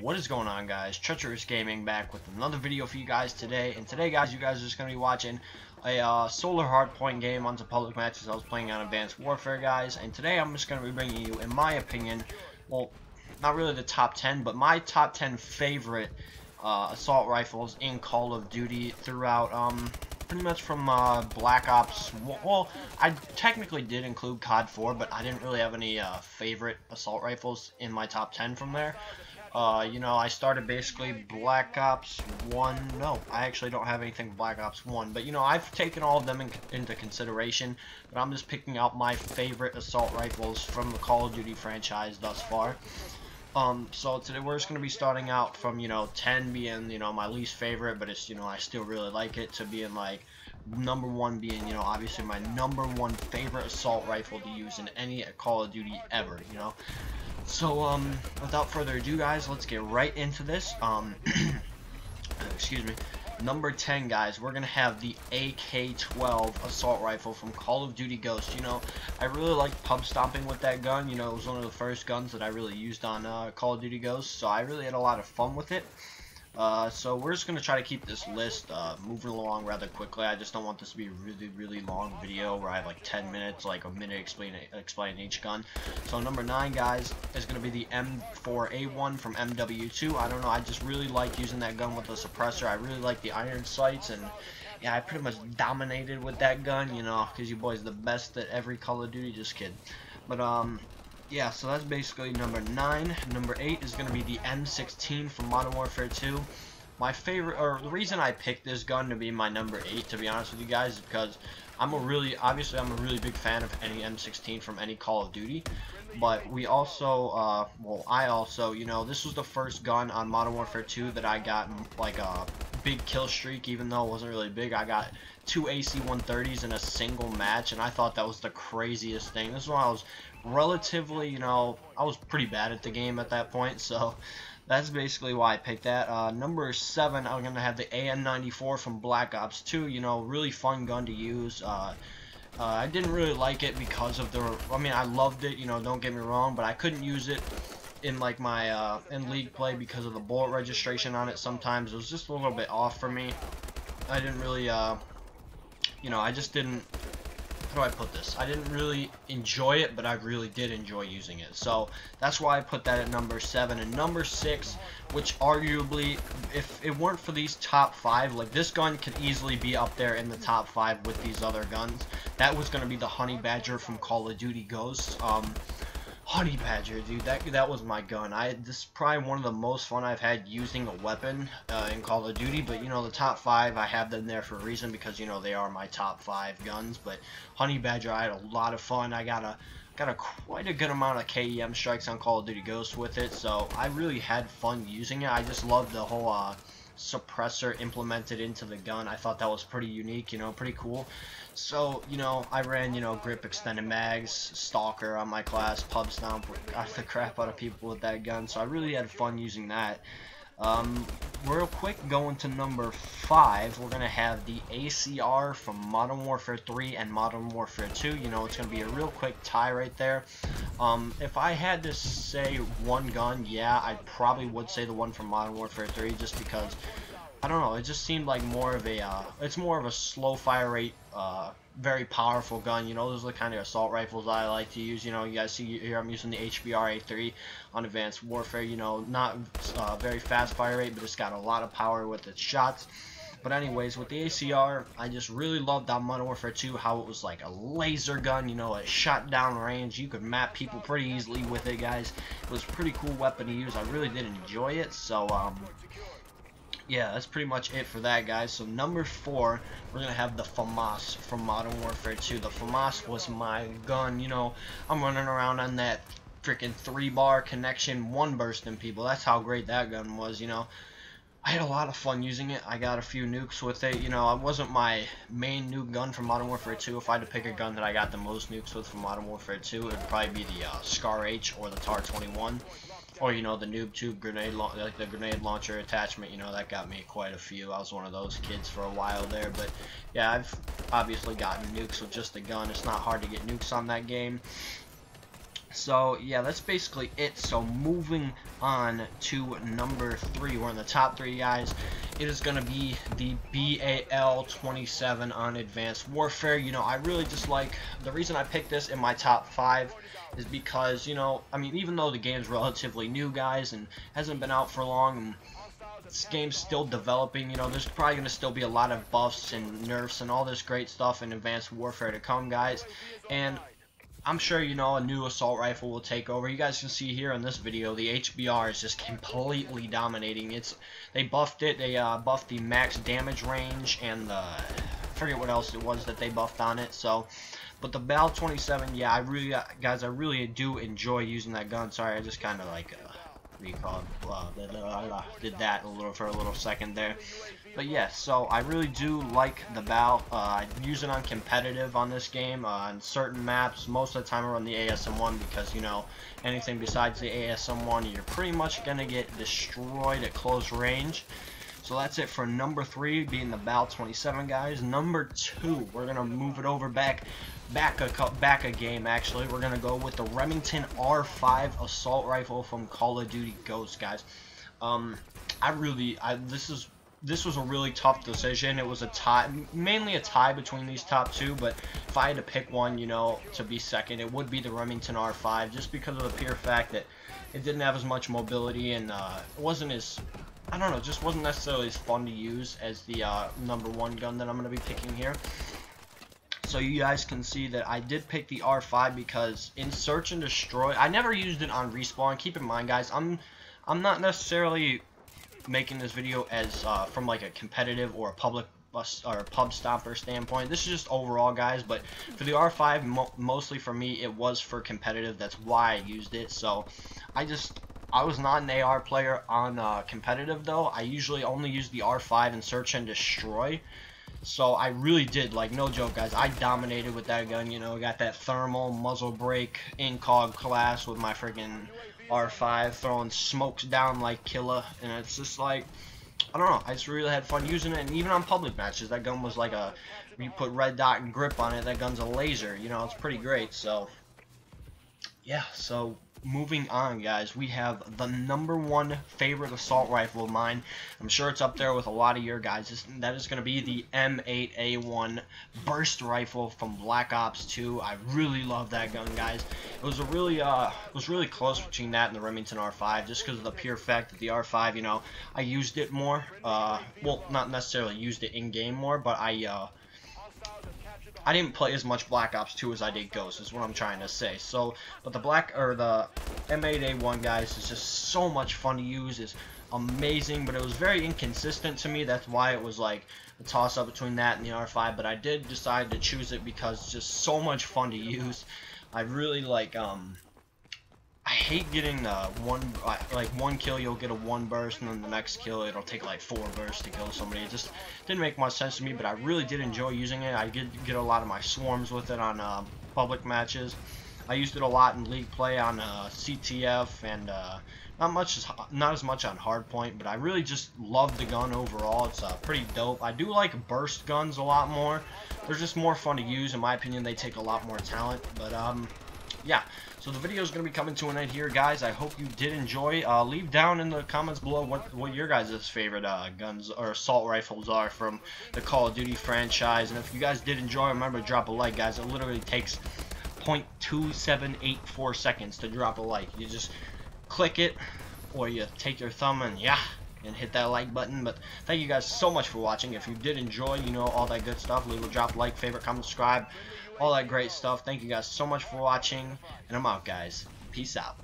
What is going on, guys? Treacherous Gaming back with another video for you guys today. And today, guys, you guys are just going to be watching a solar hardpoint game onto public matches I was playing on Advanced Warfare, guys. And today I'm just going to be bringing you, in my opinion, well, not really the top 10, but my top 10 favorite assault rifles in Call of Duty throughout, pretty much from Black Ops. Well, I technically did include COD 4, but I didn't really have any favorite assault rifles in my top 10 from there. You know, I started basically Black Ops 1. No, I actually don't have anything Black Ops 1. But, you know, I've taken all of them into consideration. But I'm just picking out my favorite assault rifles from the Call of Duty franchise thus far. So today we're just going to be starting out from, you know, 10 being, you know, my least favorite. But it's, you know, I still really like it, to being like number 1 being, you know, obviously my number 1 favorite assault rifle to use in any Call of Duty ever, you know. So, without further ado, guys, let's get right into this. Excuse me. Number 10, guys, we're going to have the AK-12 assault rifle from Call of Duty Ghosts. You know, I really like pub stomping with that gun. You know, it was one of the first guns that I really used on Call of Duty Ghosts, so I really had a lot of fun with it. So we're just going to try to keep this list moving along rather quickly. I just don't want this to be a really long video where I have like 10 minutes, like a minute explaining each gun. So number 9, guys, is going to be the M4A1 from MW2. I don't know, I just really like using that gun with a suppressor. I really like the iron sights, and yeah, I pretty much dominated with that gun, you know, because you boys are the best at every Call of Duty. Just kidding. But yeah, so that's basically number 9. Number 8 is going to be the M16 from Modern Warfare 2. My favorite, or the reason I picked this gun to be my number 8, to be honest with you guys, is because obviously I'm a really big fan of any M16 from any Call of Duty. But we also, well, I also, you know, this was the first gun on Modern Warfare 2 that I got like a big kill streak, even though it wasn't really big. I got 2 AC-130s in a single match, and I thought that was the craziest thing. This is when I was relatively, you know, I was pretty bad at the game at that point, so that's basically why I picked that. Number 7, I'm going to have the AM94 from Black Ops 2, you know, really fun gun to use. I didn't really like it because of I mean, I loved it, you know, don't get me wrong, but I couldn't use it in like my in league play because of the bullet registration on it. Sometimes it was just a little bit off for me. I didn't really, you know, I just didn't, how do I put this? I didn't really enjoy it, but I really did enjoy using it. So that's why I put that at number 7. And number 6, which arguably, if it weren't for these top 5, like this gun could easily be up there in the top 5 with these other guns. That was going to be the Honey Badger from Call of Duty Ghosts. Honey Badger, dude, that was my gun. This is probably one of the most fun I've had using a weapon in Call of Duty. But you know, the top 5, I have them there for a reason, because you know they are my top 5 guns. But Honey Badger, I had a lot of fun. I got quite a good amount of KEM strikes on Call of Duty Ghosts with it, so I really had fun using it. I just loved the whole suppressor implemented into the gun. I thought that was pretty unique, you know, pretty cool. So, you know, I ran, you know, grip, extended mags, stalker on my class, pub stomp, got the crap out of people with that gun, so I really had fun using that. Real quick, going to number 5, we're going to have the ACR from Modern Warfare 3 and Modern Warfare 2. You know, it's going to be a real quick tie right there. If I had to say one gun, yeah, I probably would say the one from Modern Warfare 3, just because, I don't know, it just seemed like more of a, it's more of a slow fire rate, very powerful gun. You know, those are the kind of assault rifles I like to use. You know, you guys see here I'm using the HBR A3 on Advanced Warfare. You know, not very fast fire rate, but it's got a lot of power with its shots. But anyways, with the ACR, I just really loved on Modern Warfare 2 how it was like a laser gun. You know, it shot down range. You could map people pretty easily with it, guys. It was a pretty cool weapon to use. I really did enjoy it. So, yeah, that's pretty much it for that, guys. So number 4, we're going to have the FAMAS from Modern Warfare 2. The FAMAS was my gun. You know, I'm running around on that freaking 3-bar connection, 1 bursting people. That's how great that gun was, you know. I had a lot of fun using it. I got a few nukes with it. You know, it wasn't my main nuke gun from Modern Warfare 2. If I had to pick a gun that I got the most nukes with from Modern Warfare 2, it would probably be the Scar H or the TAR-21. Or, you know, the noob tube grenade, like the grenade launcher attachment, you know, that got me quite a few. I was one of those kids for a while there. But, yeah, I've obviously gotten nukes with just the gun. It's not hard to get nukes on that game. So yeah, that's basically it. So moving on to number 3, we're in the top 3, guys. It is going to be the BAL-27 on Advanced Warfare. You know, I really just like, the reason I picked this in my top 5 is because, you know, I mean, even though the game's relatively new, guys, and hasn't been out for long, and this game's still developing, you know, there's probably going to still be a lot of buffs and nerfs and all this great stuff in Advanced Warfare to come, guys. And I'm sure, you know, a new assault rifle will take over. You guys can see here in this video, the HBR is just completely dominating. They buffed it. They buffed the max damage range and the, I forget what else it was that they buffed on it. So, but the BAL-27, yeah, guys, I really do enjoy using that gun. Sorry, I just kind of like recalled, did that for a little second there. But yeah, so I really do like the BAL. I use it on competitive on this game, on certain maps. Most of the time I run the ASM1 because, you know, anything besides the ASM1, you're pretty much going to get destroyed at close range. So that's it for number 3, being the BAL-27, guys. Number 2, we're going to move it over back a game, actually. We're going to go with the Remington R5 assault rifle from Call of Duty Ghosts, guys. This was a really tough decision. It was a tie, mainly a tie between these top 2, but if I had to pick one, you know, to be second, it would be the Remington R5, just because of the pure fact that it didn't have as much mobility, and it wasn't as, I don't know, just wasn't necessarily as fun to use as the number 1 gun that I'm going to be picking here. So you guys can see that I did pick the R5 because in Search and Destroy, I never used it on Respawn. Keep in mind, guys, I'm not necessarily making this video as from like a competitive or a public bus or pub stomper standpoint. This is just overall, guys, but for the R5, mostly for me, it was for competitive. That's why I used it. So I was not an AR player on competitive, though. I usually only use the R5 in Search and Destroy. So I really did, like, no joke, guys, I dominated with that gun. You know, got that thermal muzzle brake incog class with my freaking R5, throwing smokes down like Killa, and it's just like, I don't know, I just really had fun using it. And even on public matches, that gun was like you put red dot and grip on it, that gun's a laser, you know, it's pretty great. So yeah, so moving on, guys, we have the number 1 favorite assault rifle of mine. I'm sure it's up there with a lot of your guys'. That is going to be the M8A1 burst rifle from Black Ops 2. I really love that gun, guys. It was really close between that and the Remington R5, just because of the pure fact that the R5, you know, I used it more. Well, not necessarily used it in game more, but I didn't play as much Black Ops 2 as I did Ghost, is what I'm trying to say. So, but the M8A1, guys, is just so much fun to use. It's amazing, but it was very inconsistent to me. That's why it was like a toss-up between that and the R5. But I did decide to choose it because it's just so much fun to use. I really like, I hate getting one kill, you'll get a 1 burst, and then the next kill it'll take like 4 bursts to kill somebody. It just didn't make much sense to me, but I really did enjoy using it. I did get a lot of my swarms with it on public matches. I used it a lot in league play on CTF, and not as much on hardpoint, but I really just love the gun overall. It's pretty dope. I do like burst guns a lot more. They're just more fun to use. In my opinion, they take a lot more talent, but yeah, so the video is going to be coming to an end here, guys. I hope you did enjoy. Leave down in the comments below what your guys' favorite guns or assault rifles are from the Call of Duty franchise. And if you guys did enjoy, remember to drop a like, guys. It literally takes 0.2784 seconds to drop a like. You just click it, or you take your thumb and hit that like button. But thank you guys so much for watching. If you did enjoy, you know, all that good stuff, leave a drop, like, favorite, comment, subscribe, all that great stuff. Thank you guys so much for watching, and I'm out, guys. Peace out.